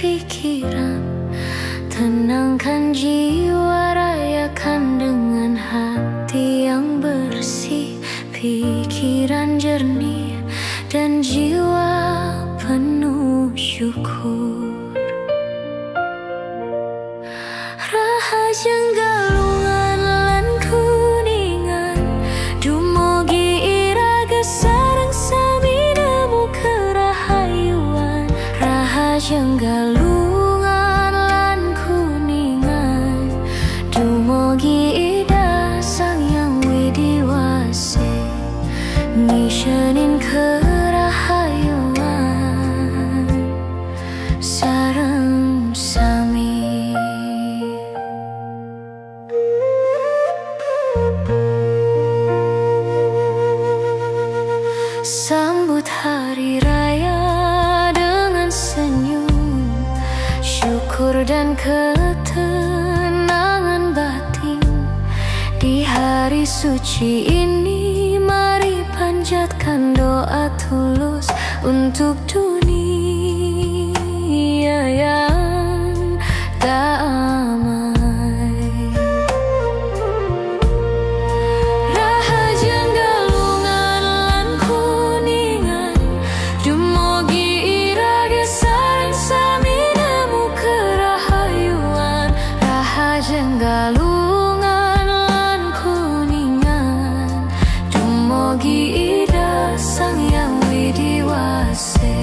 pikiran. Tenangkan jiwa, rayakan dengan hati yang bersih, pikiran jernih dan jiwa penuh syukur. Rahajeng galungan lan kuningan, dumugi iraga sareng sami nemu kerahayuan. Rahajeng galungan lan kuningan, dumugi ida sang yang widiwase, ngisyenin kerahayuan sareng sami. Sambut hari raya dengan senyum, syukur dan ketenangan batin. Di hari suci ini mari panjatkan doa tulus untuk dunia yang damai. Rahajeng galungan lan kuningan, dumugi iraga sareng sami nemu kerahayuan. Rahajeng galungan lan kuningan, dumugi ida sang yang widiwase,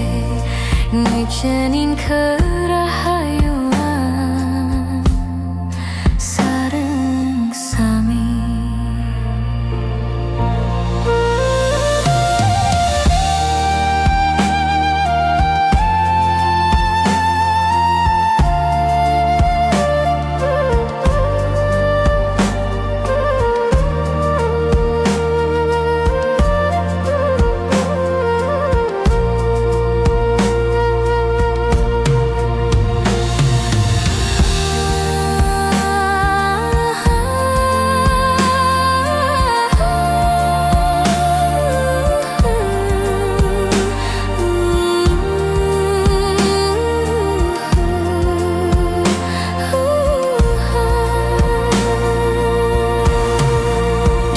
ngijenin kerahayuan sareng sami.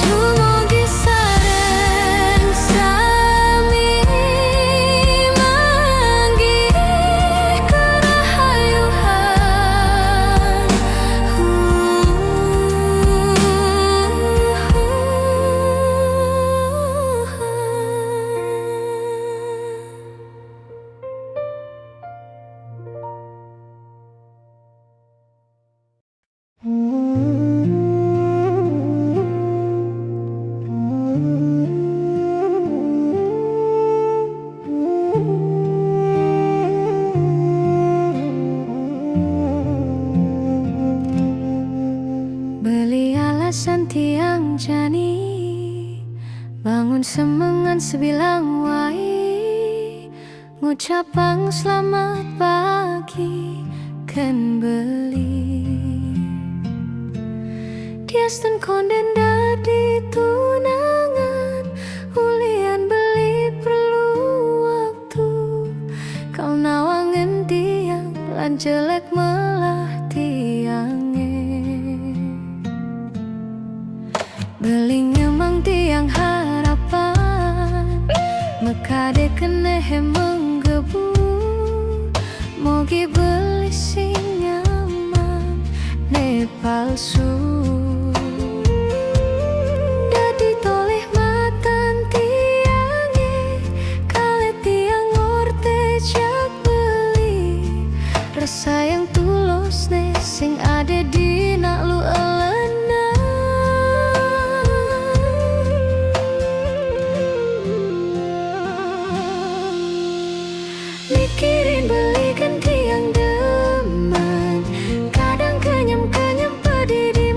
Dumugi sareng sami manggih kerahayuan. Beli alasan tiang jani, bangun semengan sebilang wai, ngucapang selamat pagi kan beli. Tiastan konden dadi tunangan, ulian beli perlu waktu. Kau nawangen tiang lan jelek melah tiange. Beli ngemang tiang harapan, mekade kenehe menggebu. Mogi beli sing nyaman, ne palsu. Dadi toleh matan tiange, kale tiang orte jak beli. Rasa yang tulus ne sing ade di nak lu elena. Mikirin belikan tiang deman, kadang kenyam-kenyam pedih di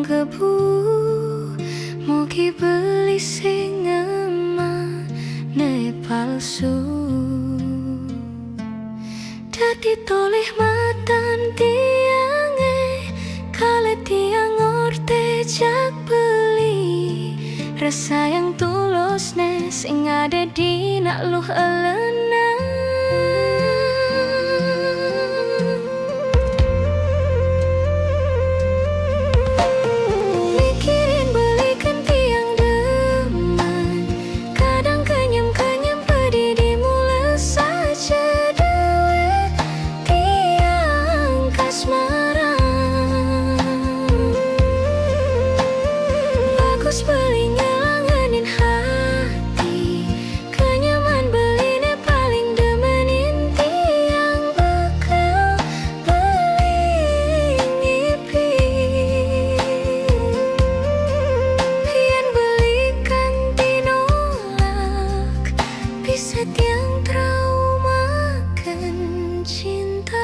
menggebu, mugi beli sing emane palsu. Dadi toleh matan tiange, kale tiang orte jak beli. Rasa yang tulus ne sing ada di nak luh elena. Mikirin belikan tiang deman, kadang kenyam-kenyam pedih dimulai saja dewe tiang kasmaran. Bagus belinya yang traumakan cinta.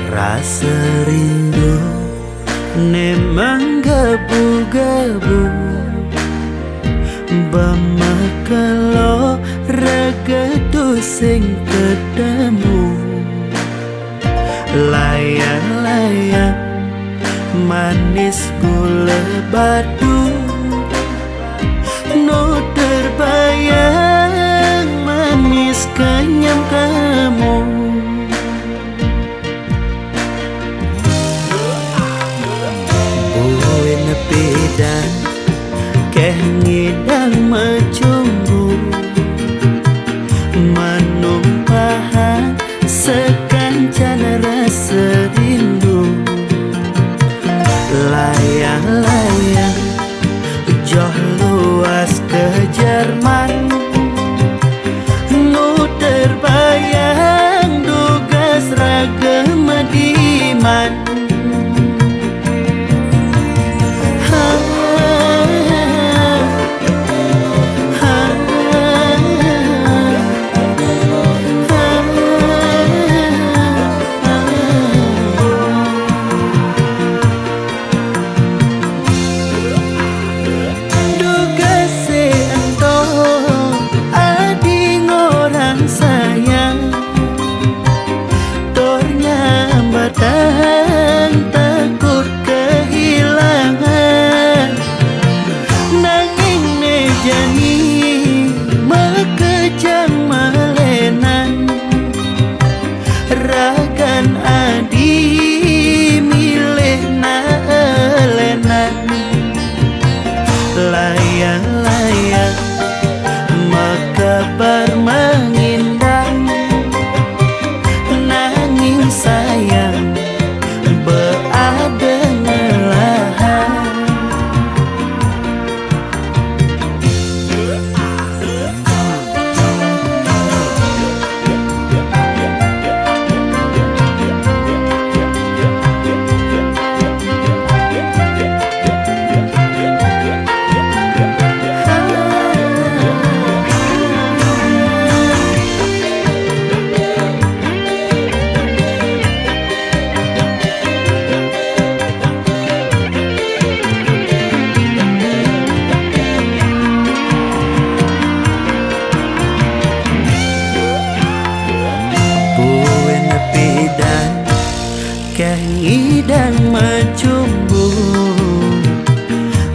Rasa rindu ne menggebu-gebu, bamakalo regedu sing ketemu. Layang-layang manis gula batu, no terbayang manis kenyam kamu. Dan keh ngidang mencumbu, menumpahan sekancan rasa rindu. Layang-layang joh luas ke Jerman, nu terbayang duga seragam Madiman. Takut kehilangan, nanging nejani mekejang malenan. Ragan adi milih naelenan. Layang-layang makabar mengindang, nanging sayang berada ngelahan. Ngidang mencumbu,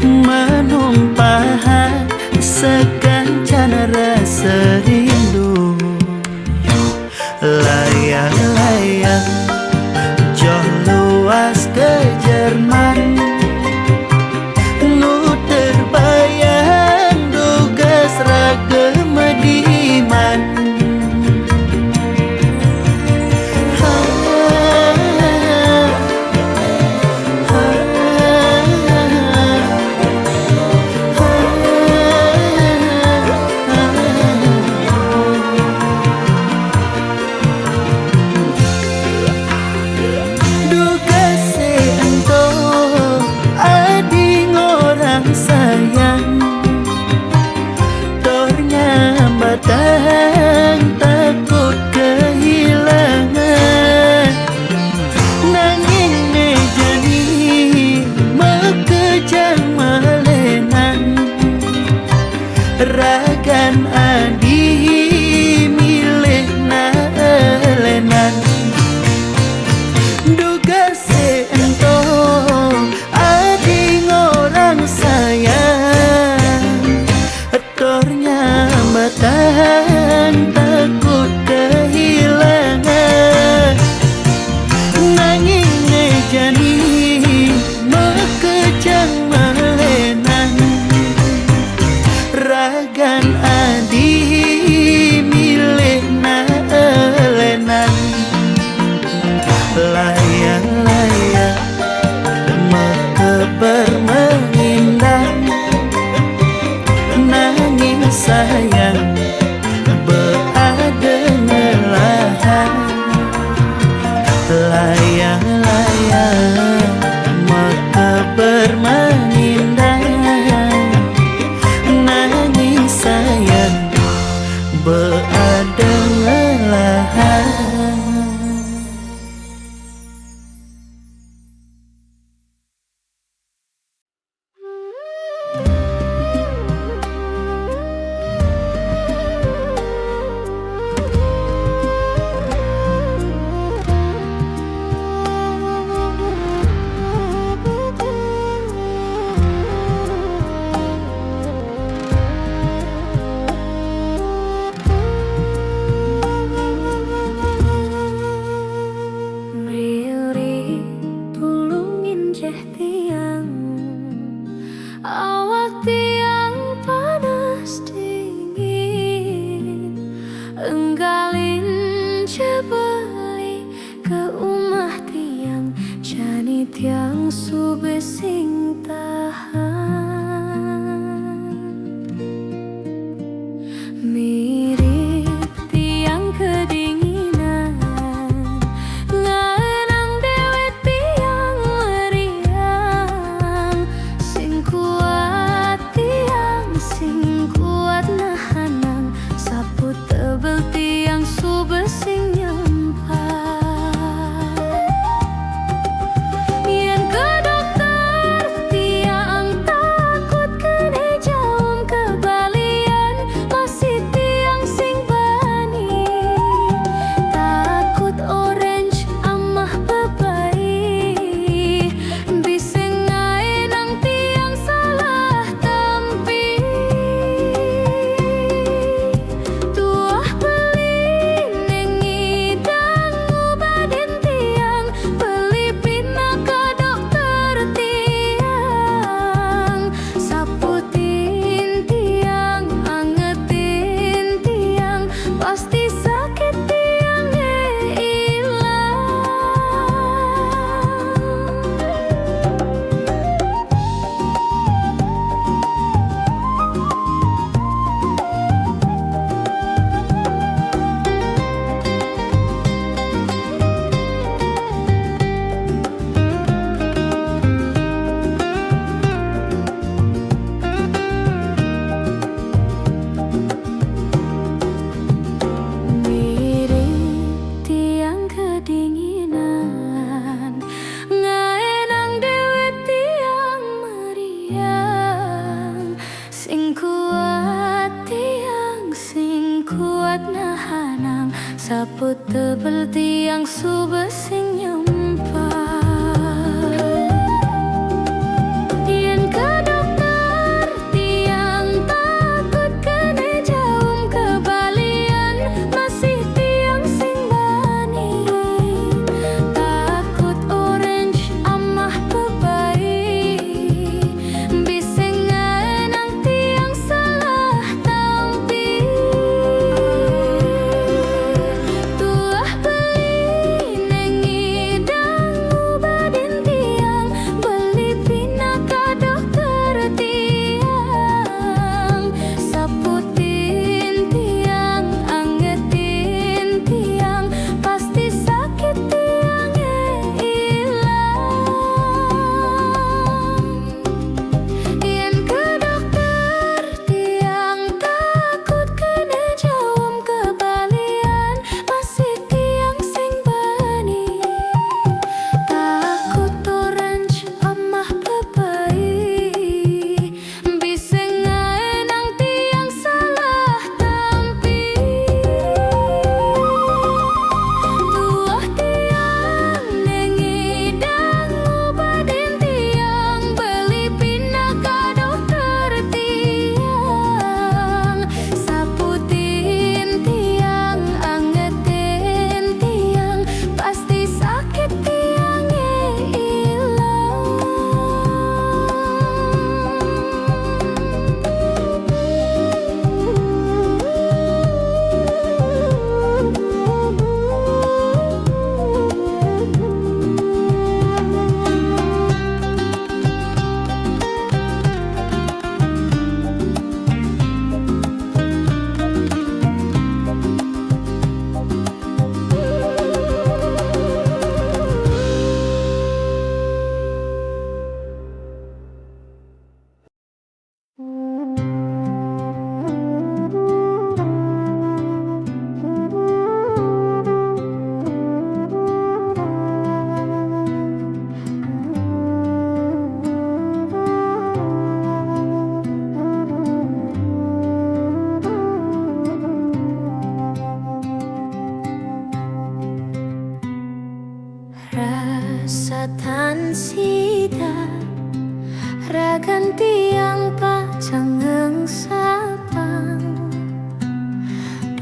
menumpahan sekancan rasa serindu. Layang-layang jauh luas ke Jerman, nu terbayang duga seragam Diman. Duga seento ading orang sayang, tornya batang takut kehilangan. Nanging nejani mekejang malenan, ragan adi milih nalenan. Duga seento ading orang sayang, tornya batang takut kehilangan. Nanging nejani mekejang malenan, ragan adi milih nalenan. Layang-layang mekeber mengindang, nanging sayang beada ngelahan. Layang-layang mekeber mengindang, nanging sayang beada ngelahan. Riuri tulungin jeh tiang, awak tiang panas dingin, enggalin cebali ke umah tiang, jani tiang subesing tahan. Mirip tiang kedinginan, nganang dewet tiang meriang, sing kuat nahanang, sapu tebel tiang subesing nyempat. Yen ke dokter tiang takut kene jaum kebalian, masih tiang sing bani, takut orange amah bebai, bising ngae nang tiang salah tampi. Tuah beli neng ngidang ngubaden tiang, beli pina ke dokter tiang, saputin tiang, angetin tiang, pasti sakit tiang ilang. Mirip tiang kedinginan, ngaenang dewet tiang meriang, sing kuat nahanang, sapu tebel tiang subesing nyempat. Yen ke dokter tiang takut kene jaum ke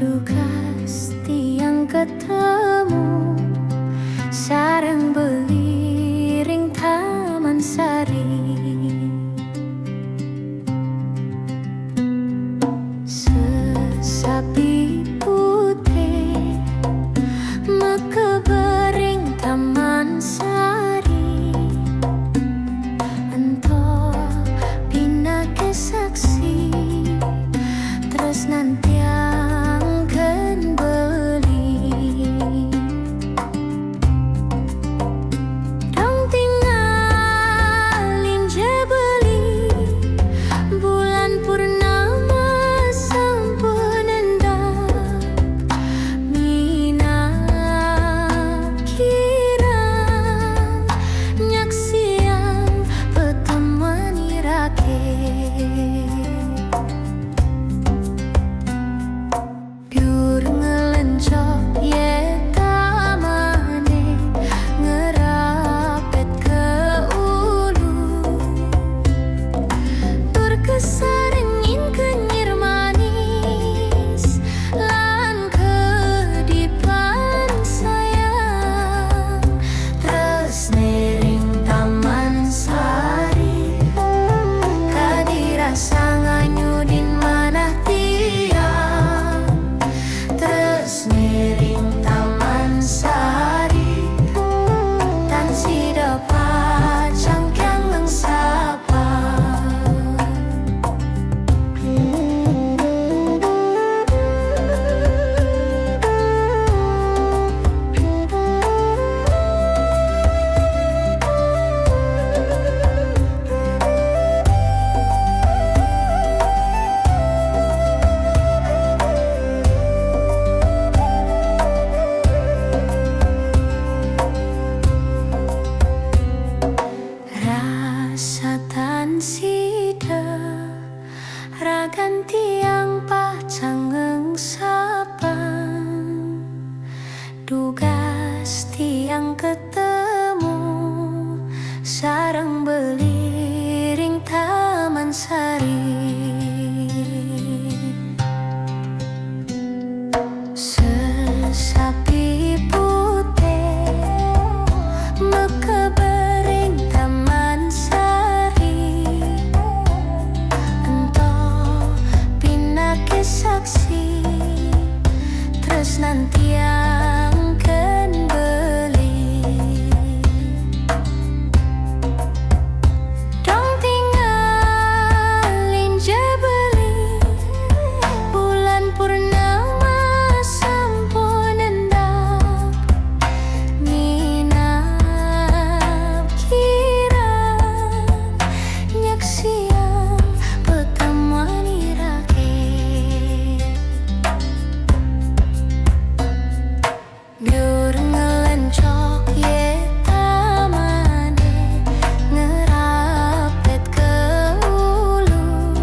Dukas tiang ketemu sareng beliring Taman Sari. Sesapi putih mekebering Taman Sari. Ento pinake saksi terus nanti angken beli. Dong tinggalin je beli bulan purnama sampun endah. Mina kirang nyaksian pertemuan irake. Biur ngelencok ye tamane ngerapet ke ulu. Tur kesarengin kenyir manis lan kedipan sayang. Terus nering Taman Sari kadirasa nganyudin manah tiang. Terus nering Taman Sari tan sida pacangkang mengsapa. Rasa tan sida ragan tiang pacangeng sapa. Dugas tiang ketemu sareng beliring Taman Sari. Sesapi putih mekebering Taman Sari. Ento pinake saksi terus nanti angken beli. Dong tinggalin je beli bulan purnama sampun endah. Mina kirang nyaksian pertemuan irake. Biur ngelencok ye tamane ngerapet ke ulu.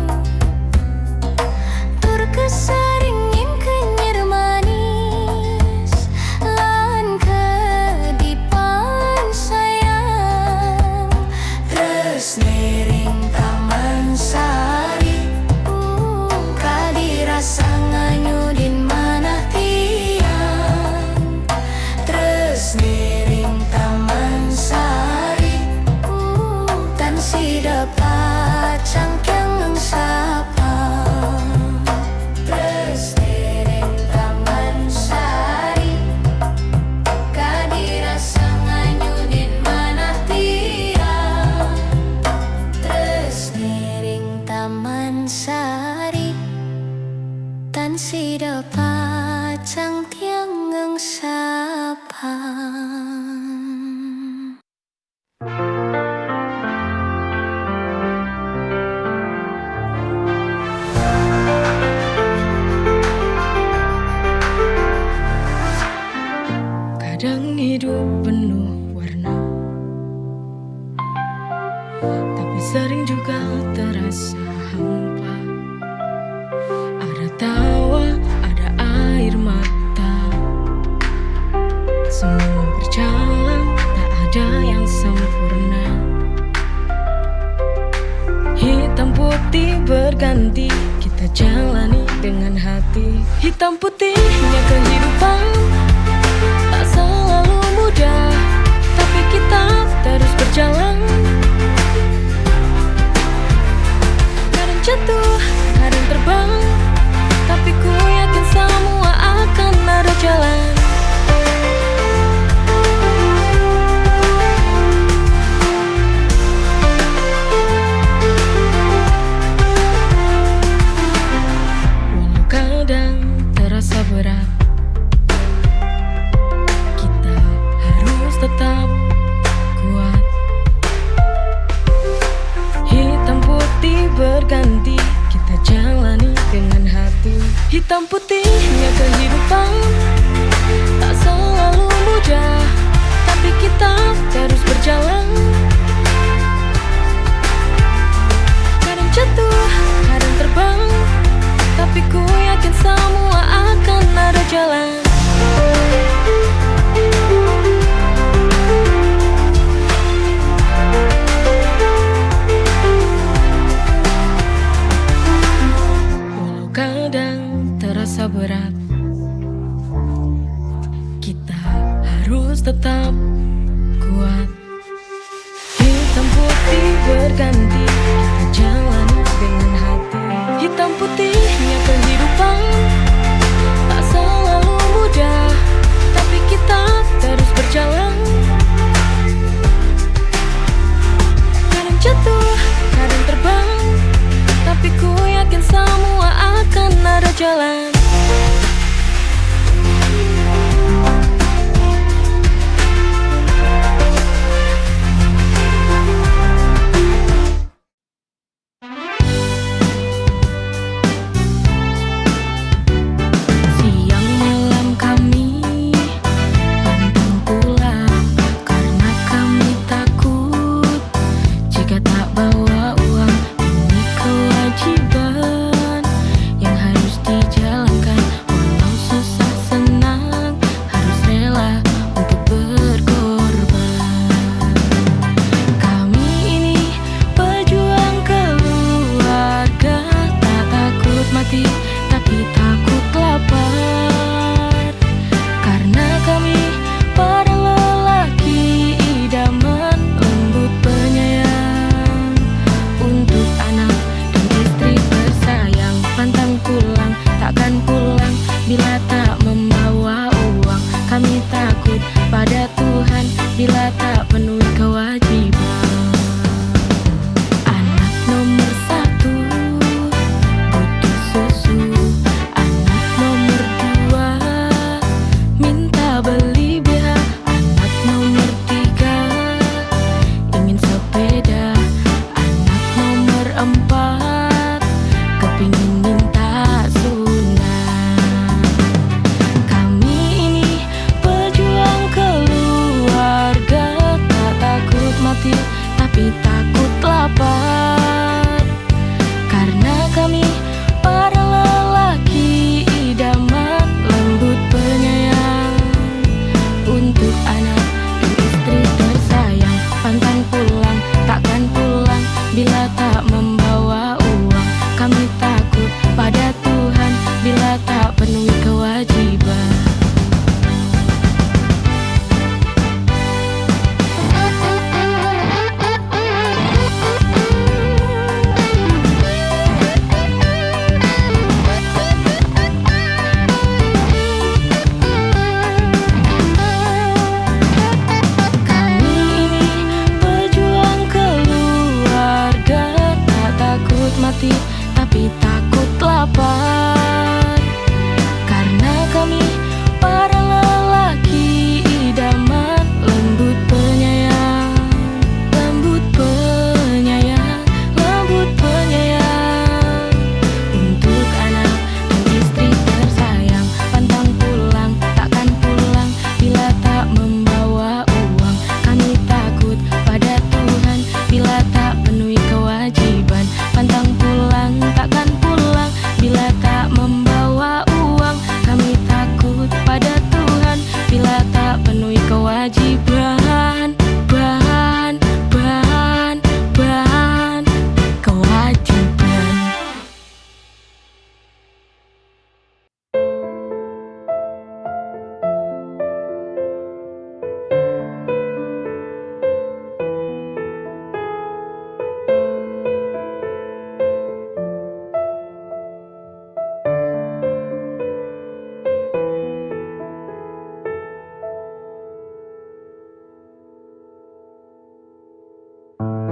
Tur kesarengin kenyir manis lan kedipan sayang. Terus nering Taman Sari kadirasa nganyudin manah tiang. Terus nering Taman Sari tan sida pacangkang mengsapa. Terus nering Taman Sari kadirasa nganyudin manah tiang. Terus nering Taman Sari tan sida pacang tiang ngengsapa. Kadang hidup penuh warna, tapi sering juga terasa hampa. Ada tawa, ada air mata, semua berjalan Hitam putihnya kehidupan tak selalu mudah, tapi kita terus berjalan. Kadang jatuh, kadang terbang, tapi ku yakin semua akan ada jalan. Walau kadang terasa berat, kita harus tetap kuat. Hitam putih berganti, kita jalani dengan hati. Hitam putihnya kehidupan tak selalu mudah, tapi kita terus berjalan. Kadang jatuh, kadang terbang, tapi ku yakin semua akan ada jalan. Walau kadang terasa berat, kita harus tetap kuat. Hitam putih berganti, kita jalani dengan hati. Hitam putihnya kehidupan tak selalu mudah, tapi kita terus berjalan. Kadang jatuh, kadang terbang, tapi ku yakin semua akan ada jalan.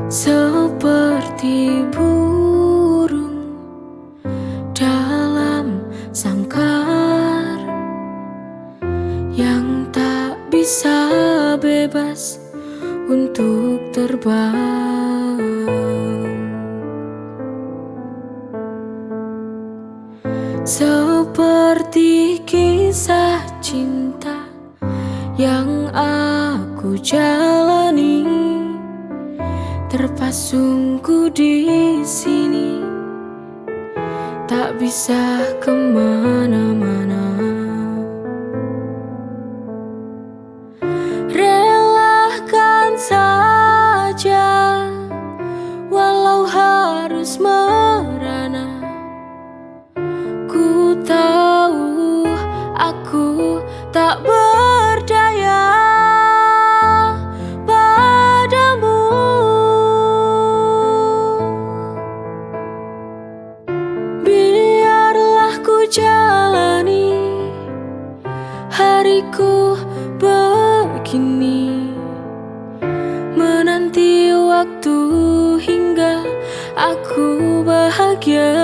seperti burung dalam sangkar yang tak bisa bebas untuk terbang. Seperti kisah cinta yang aku jalani, terpasungku di sini, tak bisa kemana-mana. Relakan saja, walau harus merana. Ku tahu aku tak berdaya padamu. Biarlah ku jalani hariku begini, menanti waktu hingga aku bahagia.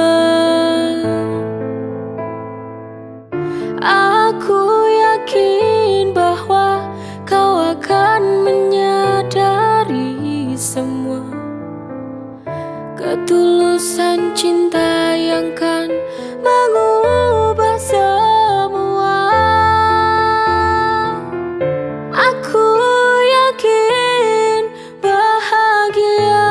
Aku yakin bahwa kau akan menyadari semua ketulusan cinta yang kan mengubah semua. Aku yakin bahagia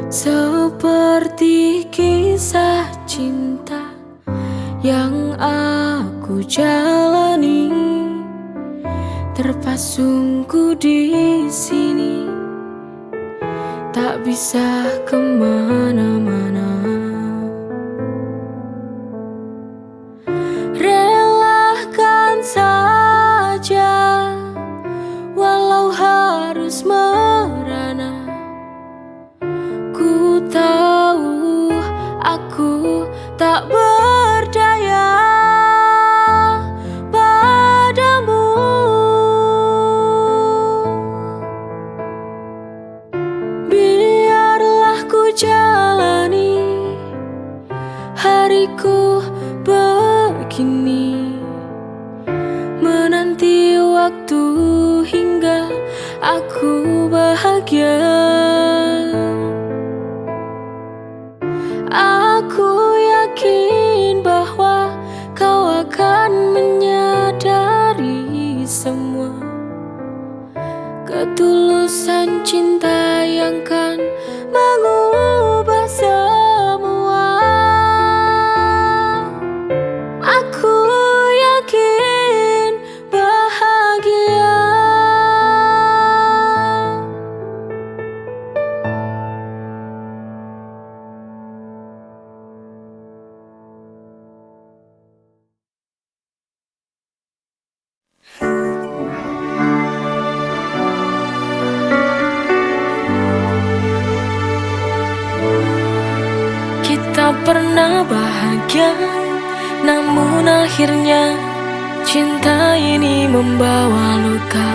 seperti kisah cinta yang aku jalani, terpasungku di sini, tak bisa kemana-mana. Relakan saja, walau harus merana. Ku tahu aku tak berdaya padamu. Biarlah ku jalani hariku begini, menanti waktu hingga aku bahagia. Aku yakin bahwa kau akan menyadari semua ketulusan cinta yang kan mengubah semua. Aku yakin bahagia. Kita pernah bahagia, namun akhirnya cinta ini membawa luka.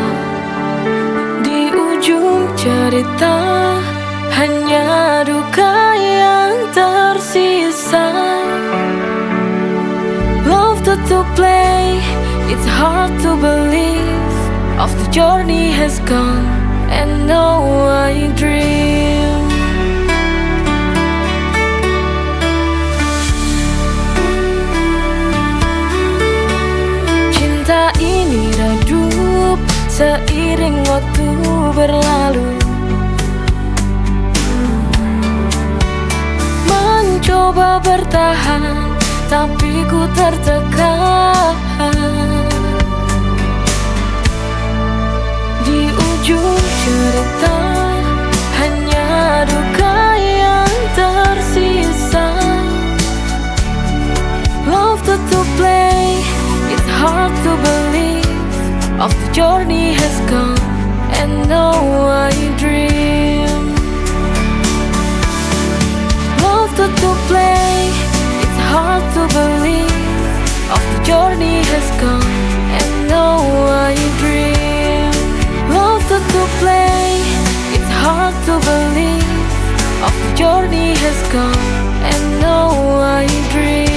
Di ujung cerita hanya duka yang tersisa. Love to play, it's hard to believe. Of the journey has gone, and now I dream. Cinta ini redup seiring waktu berlalu. Mencoba bertahan, tapi ku tertekan. Di ujung cerita hanya duka yang tersisa. Love to play, it's hard to believe. Of the journey has gone, and now I dream. Love to play, it's hard to believe. Of the journey has gone, and now I dream. to believe of the journey has come, and now I dream.